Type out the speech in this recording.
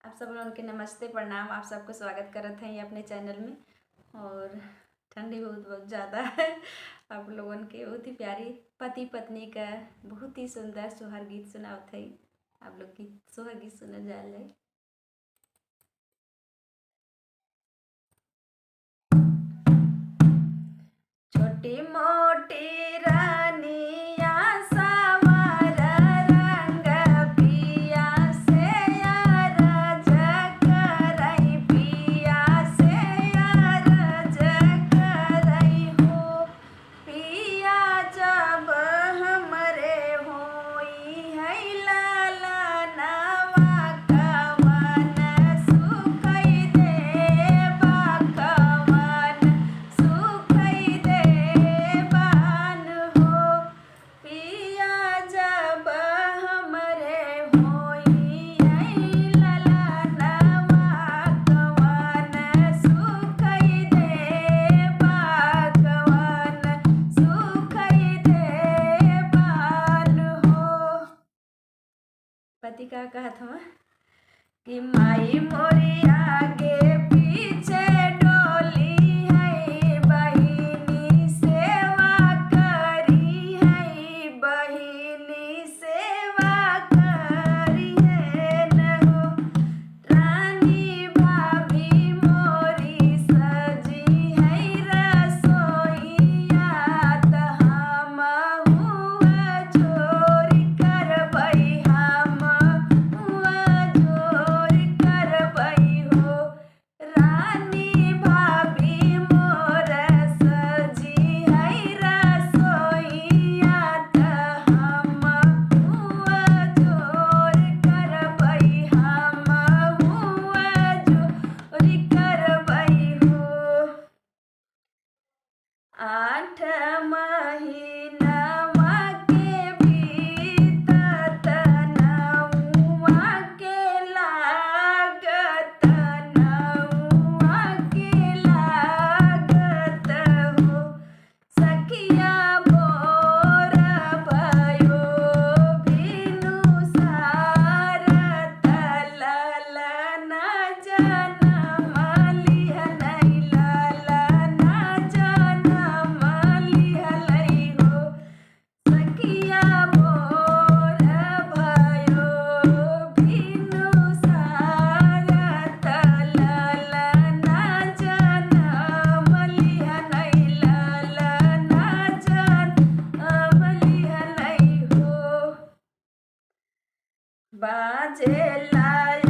आप सब लोगों के नमस्ते प्रणाम। आप सबको स्वागत करत हैं ये अपने चैनल में। और ठंडी बहुत ज़्यादा है। आप लोगों के बहुत ही प्यारी पति पत्नी का बहुत ही सुंदर सोहर गीत सुनावत है। आप लोग की सोहर गीत सुनल जाए। छोटी मोटी रानिया सावर रंग पिया से अरज करई, पिया से अरज करई हो। पिया जब हमरे होई है ललनवा, कवन सुखई देबा, कवन सुखई देबान हो। पिया जब हमरे होई है ललनवा, कवन सुखई देबा, कवन सुखई देबान हो। पति का कहत हूँ कि माई मोरी आगे पीछे डोली है, बहिनी सेवा करी है, बहिनी सेवा करी है न हो। रानी भाभी मोरी सजी है रसोईया, त हमहु जोरी करबई, हमहु जोरी करबई हो। रानी भाभी मोर सजी है रसोईया, त हमहु जोरी करबई, हमहु जोरी करबई हो। 8 महीनवा के बीतत, नौवा के लागत, नौवा के लागत हो। सखिया मोर भयो बिनु सारत, ललना जनम लिहलै, ललना जनम लिहलै हो। सखिया मोर भयो बिनु सारत, ललना जनम लिहलै, ललना जनम लिहलै हो। बाजे लाय